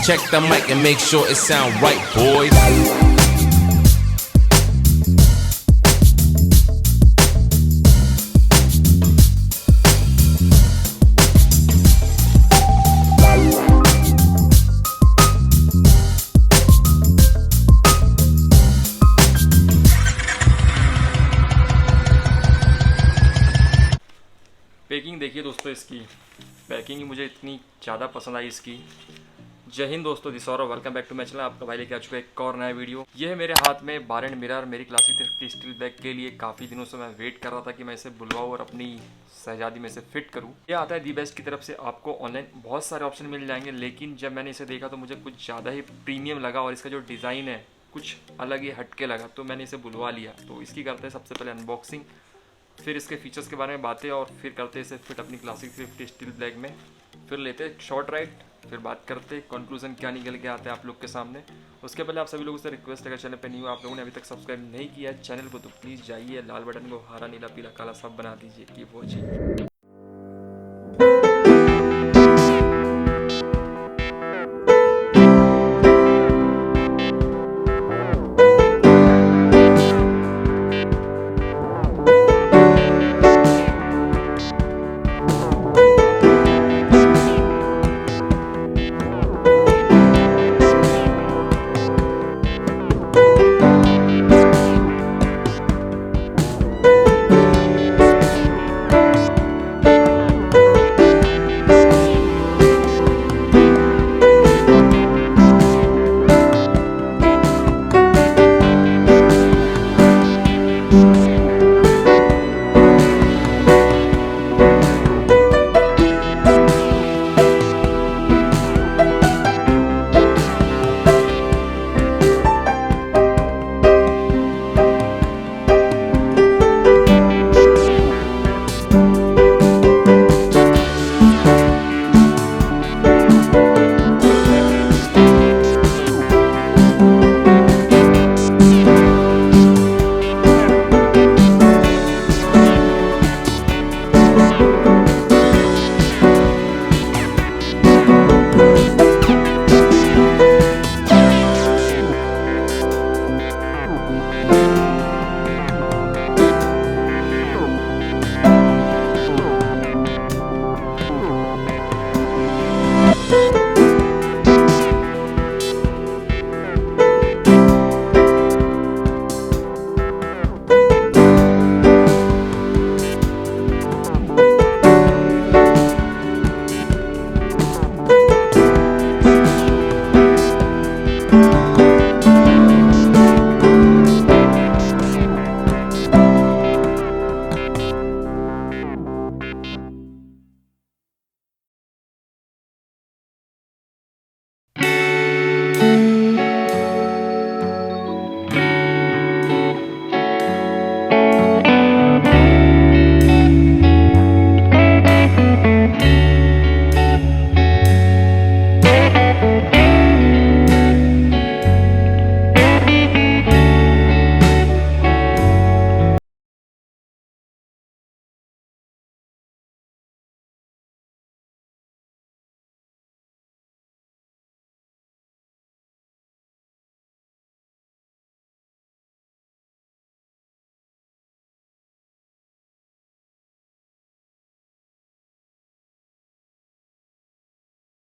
check the mic and make sure it sound right, boys. Packing देखिए दोस्तों, इसकी packing ही मुझे इतनी ज़्यादा पसंद आई इसकी। जय हिंद दोस्तों, दिस और welcome back to my channel. आपका भाई लेके आ चुका है एक और नया वीडियो। ये है मेरे हाथ में बार एंड मिरर, मेरी क्लासिक 350 स्टील बैग के लिए काफ़ी दिनों से मैं वेट कर रहा था कि मैं इसे बुलवाऊँ और अपनी शहजादी में से फिट करूँ। ये आता है दी बेस्ट की तरफ से। आपको ऑनलाइन बहुत सारे ऑप्शन मिल जाएंगे, लेकिन जब मैंने इसे देखा तो मुझे कुछ ज़्यादा ही प्रीमियम लगा और इसका जो डिज़ाइन है कुछ अलग ही हटके लगा, तो मैंने इसे बुलवा लिया। तो इसकी करते हैं सबसे पहले अनबॉक्सिंग, फिर इसके फीचर्स के बारे में बातें और फिर करते इसे फिट अपनी क्लासिक 350 स्टील बैग में। फिर लेते हैं शॉर्ट राइड, फिर बात करते कंक्लूजन क्या निकल के आता है आप लोग के सामने। उसके पहले आप सभी लोगों से रिक्वेस्ट है, अगर चैनल पे नहीं हो, आप लोगों ने अभी तक सब्सक्राइब नहीं किया है चैनल को, तो प्लीज़ जाइए, लाल बटन को हरा नीला पीला काला सब बना दीजिए। Keep watching.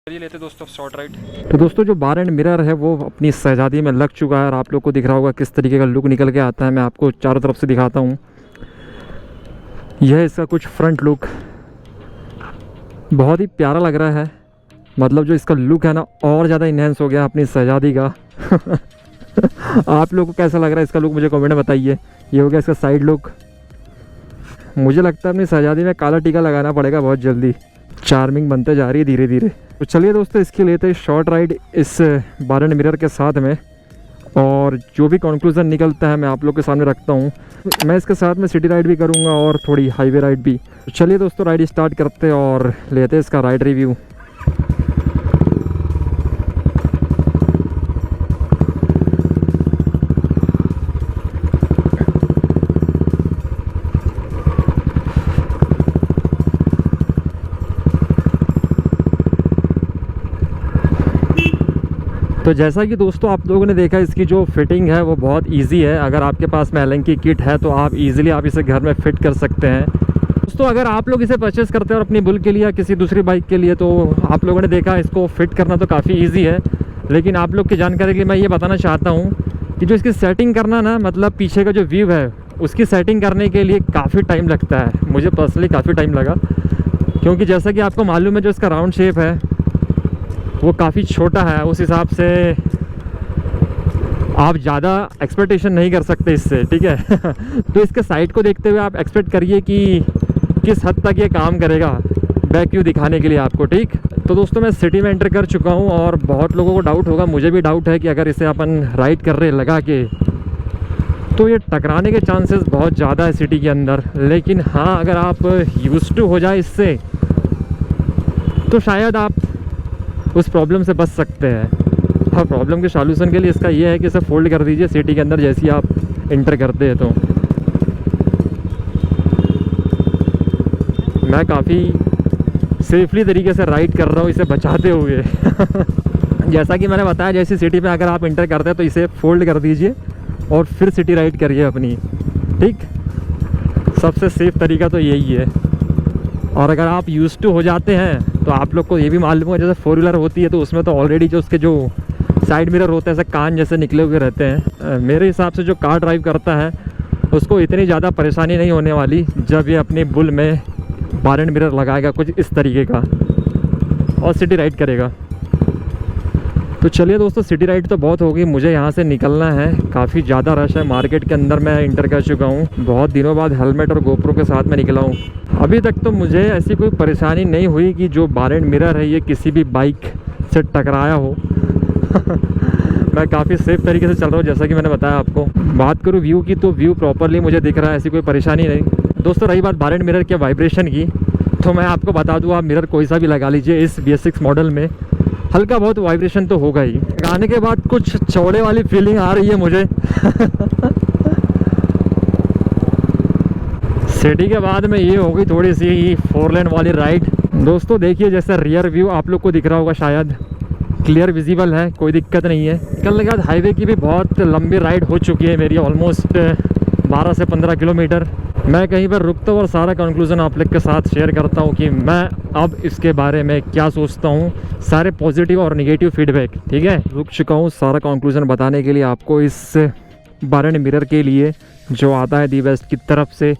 चलिए लेते दोस्तों शॉर्ट राइड। तो दोस्तों जो बार एंड मिरर है वो अपनी शहजादी में लग चुका है और आप लोग को दिख रहा होगा किस तरीके का लुक निकल के आता है। मैं आपको चारों तरफ से दिखाता हूँ। यह इसका कुछ फ्रंट लुक बहुत ही प्यारा लग रहा है। मतलब जो इसका लुक है ना और ज़्यादा इन्हेंस हो गया अपनी शहजादी का। आप लोग को कैसा लग रहा है इसका लुक मुझे कमेंट में बताइए। ये हो गया इसका साइड लुक। मुझे लगता है अपनी शहजादी में काला टीका लगाना पड़ेगा बहुत जल्दी। चार्मिंग बनते जा रही है धीरे धीरे। तो चलिए दोस्तों इसके लिए तो शॉर्ट राइड इस बार एंड मिरर के साथ में, और जो भी कंक्लूजन निकलता है मैं आप लोग के सामने रखता हूँ। मैं इसके साथ में सिटी राइड भी करूँगा और थोड़ी हाईवे राइड भी। तो चलिए दोस्तों राइड स्टार्ट करते हैं और लेते हैं इसका राइड रिव्यू। तो जैसा कि दोस्तों आप लोगों ने देखा, इसकी जो फिटिंग है वो बहुत इजी है। अगर आपके पास में एलन की किट है तो आप इजीली आप इसे घर में फिट कर सकते हैं। दोस्तों अगर आप लोग इसे परचेस करते हैं और अपनी बुल के लिए या किसी दूसरी बाइक के लिए, तो आप लोगों ने देखा इसको फिट करना तो काफ़ी ईजी है। लेकिन आप लोग की जानकारी के लिए मैं ये बताना चाहता हूँ कि जो इसकी सेटिंग करना ना, मतलब पीछे का जो व्यू है उसकी सेटिंग करने के लिए काफ़ी टाइम लगता है। मुझे पर्सनली काफ़ी टाइम लगा, क्योंकि जैसा कि आपको मालूम है जो इसका राउंड शेप है वो काफ़ी छोटा है। उस हिसाब से आप ज़्यादा एक्सपेक्टेशन नहीं कर सकते इससे, ठीक है। तो इसके साइड को देखते हुए आप एक्सपेक्ट करिए कि किस हद तक ये काम करेगा बैक व्यू दिखाने के लिए आपको, ठीक। तो दोस्तों मैं सिटी में एंटर कर चुका हूँ और बहुत लोगों को डाउट होगा, मुझे भी डाउट है कि अगर इसे अपन राइड कर रहे लगा के तो ये टकराने के चांसेस बहुत ज़्यादा है सिटी के अंदर। लेकिन हाँ, अगर आप यूज्ड टू हो जाए इससे तो शायद आप उस प्रॉब्लम से बच सकते हैं। और प्रॉब्लम के सॉल्यूशन के लिए इसका ये है कि इसे फोल्ड कर दीजिए सिटी के अंदर जैसे ही आप इंटर करते हैं। तो मैं काफ़ी सेफली तरीके से राइड कर रहा हूँ इसे बचाते हुए। जैसा कि मैंने बताया, जैसी सिटी में अगर आप इंटर करते हैं तो इसे फोल्ड कर दीजिए और फिर सिटी राइड करिए अपनी, ठीक। सबसे सेफ़ तरीका तो यही है। और अगर आप यूज्ड टू हो जाते हैं तो आप लोग को ये भी मालूम है, जैसे 4 व्हीलर होती है तो उसमें तो ऑलरेडी जो उसके जो साइड मिरर होते हैं ऐसे कान जैसे निकले हुए रहते हैं। मेरे हिसाब से जो कार ड्राइव करता है उसको इतनी ज़्यादा परेशानी नहीं होने वाली जब ये अपनी बुल में बार एंड मिरर लगाएगा कुछ इस तरीके का और सिटी राइड करेगा। तो चलिए दोस्तों, सिटी राइड तो बहुत होगी, मुझे यहाँ से निकलना है। काफ़ी ज़्यादा रश है मार्केट के अंदर, मैं इंटर कर चुका हूँ। बहुत दिनों बाद हेलमेट और गोप्रो के साथ में निकला हूँ। अभी तक तो मुझे ऐसी कोई परेशानी नहीं हुई कि जो बार एंड मिरर है ये किसी भी बाइक से टकराया हो। मैं काफ़ी सेफ तरीके से चल रहा हूँ जैसा कि मैंने बताया आपको। बात करूँ व्यू की तो व्यू प्रॉपरली मुझे दिख रहा है, ऐसी कोई परेशानी नहीं। दोस्तों रही बात बार एंड मिरर के वाइब्रेशन की, तो मैं आपको बता दूँ, आप मिरर कोई सा भी लगा लीजिए, इस BS6 मॉडल में हल्का बहुत वाइब्रेशन तो होगा ही। लगाने के बाद कुछ चौड़े वाली फीलिंग आ रही है मुझे। सिटी के बाद में ये होगी थोड़ी सी 4 लेन वाली राइड। दोस्तों देखिए, जैसे रियर व्यू आप लोग को दिख रहा होगा, शायद क्लियर विजिबल है, कोई दिक्कत नहीं है। निकलने के बाद हाईवे की भी बहुत लंबी राइड हो चुकी है मेरी, ऑलमोस्ट 12 से 15 किलोमीटर। मैं कहीं पर रुकता हूँ और सारा कंक्लूजन आप लोग के साथ शेयर करता हूँ कि मैं अब इसके बारे में क्या सोचता हूँ, सारे पॉजिटिव और नेगेटिव फीडबैक, ठीक है। रुक चुका हूँ सारा कंक्लूजन बताने के लिए आपको इस बार एंड मिरर के लिए जो आता है दी बेस्ट की तरफ से।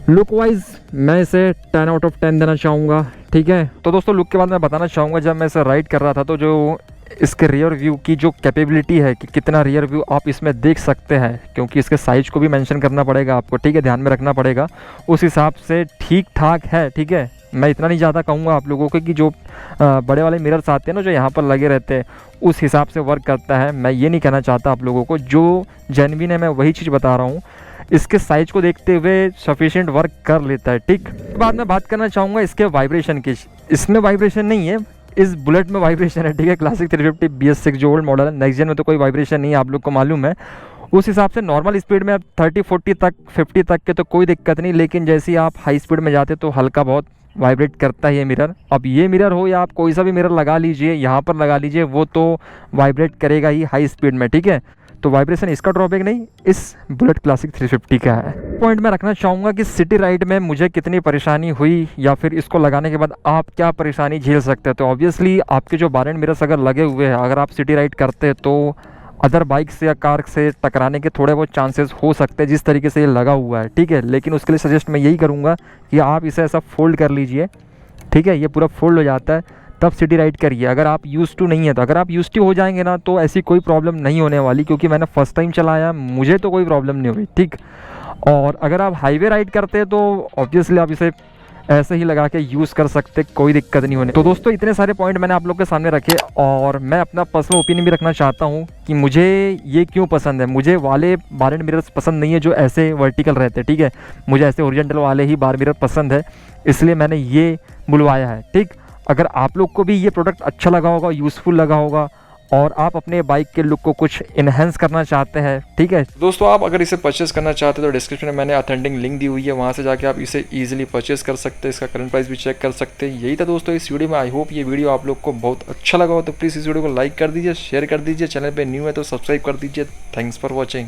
लुक वाइज मैं इसे 10 आउट ऑफ 10 देना चाहूँगा, ठीक है। तो दोस्तों लुक के बाद मैं बताना चाहूँगा, जब मैं इसे राइड कर रहा था तो जो इसके रियर व्यू की जो कैपेबिलिटी है कि कितना रियर व्यू आप इसमें देख सकते हैं, क्योंकि इसके साइज को भी मेंशन करना पड़ेगा आपको, ठीक है, ध्यान में रखना पड़ेगा। उस हिसाब से ठीक ठाक है, ठीक है। मैं इतना नहीं ज़्यादा कहूँगा आप लोगों को कि जो बड़े वाले मिरर्स आते हैं ना जो यहाँ पर लगे रहते हैं उस हिसाब से वर्क करता है, मैं ये नहीं कहना चाहता आप लोगों को। जो जेन्युइन है मैं वही चीज़ बता रहा हूँ। इसके साइज को देखते हुए सफिशिएंट वर्क कर लेता है, ठीक। बाद में बात करना चाहूँगा इसके वाइब्रेशन की। इसमें वाइब्रेशन नहीं है, इस बुलेट में वाइब्रेशन है, ठीक है। क्लासिक 350 BS6 जो ओल्ड मॉडल है, नेक्स्ट जेन में तो कोई वाइब्रेशन नहीं है, आप लोग को मालूम है। उस हिसाब से नॉर्मल स्पीड में 30-40 तक 50 तक के तो कोई दिक्कत नहीं, लेकिन जैसे ही आप हाई स्पीड में जाते तो हल्का बहुत वाइब्रेट करता है ये मिरर। अब ये मिरर हो या आप कोई सा भी मिरर लगा लीजिए, यहाँ पर लगा लीजिए, वो तो वाइब्रेट करेगा ही हाई स्पीड में, ठीक है। तो वाइब्रेशन इसका ड्रॉबैक नहीं, इस बुलेट क्लासिक 350 का है। पॉइंट मैं रखना चाहूँगा कि सिटी राइड में मुझे कितनी परेशानी हुई या फिर इसको लगाने के बाद आप क्या परेशानी झेल सकते हैं। तो ऑब्वियसली आपके जो बार एंड मिरर्स अगर लगे हुए हैं, अगर आप सिटी राइड करते हैं तो अदर बाइक से या कार से टकराने के थोड़े बहुत चांसेस हो सकते हैं जिस तरीके से ये लगा हुआ है, ठीक है। लेकिन उसके लिए सजेस्ट मैं यही करूँगा कि आप इसे ऐसा फोल्ड कर लीजिए, ठीक है। ये पूरा फोल्ड हो जाता है, तब सिटी राइड करिए। अगर आप यूज्ड टू नहीं है तो, अगर आप यूज्ड टू हो जाएंगे ना तो ऐसी कोई प्रॉब्लम नहीं होने वाली, क्योंकि मैंने फर्स्ट टाइम चलाया, मुझे तो कोई प्रॉब्लम नहीं हुई, ठीक। और अगर आप हाईवे राइड करते हैं तो ऑब्वियसली आप इसे ऐसे ही लगा के यूज़ कर सकते, कोई दिक्कत नहीं होने। तो दोस्तों इतने सारे पॉइंट मैंने आप लोग के सामने रखे और मैं अपना पर्सनल ओपिनियन भी रखना चाहता हूँ कि मुझे ये क्यों पसंद है। मुझे वाले बार एंड मिरर्स पसंद नहीं है जो ऐसे वर्टिकल रहते हैं, ठीक है। मुझे ऐसे ओरिजेंटल वाले ही बार मिरर पसंद है, इसलिए मैंने ये बुलवाया है, ठीक। अगर आप लोग को भी ये प्रोडक्ट अच्छा लगा होगा, यूज़फुल लगा होगा और आप अपने बाइक के लुक को कुछ इन्हेंस करना चाहते हैं, ठीक है दोस्तों, आप अगर इसे परचेस करना चाहते हैं तो डिस्क्रिप्शन में मैंने ऑथेंटिक लिंक दी हुई है, वहाँ से जाके आप इसे ईजिली परचेस कर सकते हैं, इसका करंट प्राइस भी चेक कर सकते हैं। यही था दोस्तों इस वीडियो में। आई होप ये वीडियो आप लोग को बहुत अच्छा लगा हो, तो प्लीज़ इस वीडियो को लाइक कर दीजिए, शेयर कर दीजिए, चैनल पर न्यू है तो सब्सक्राइब कर दीजिए। Thanks for watching.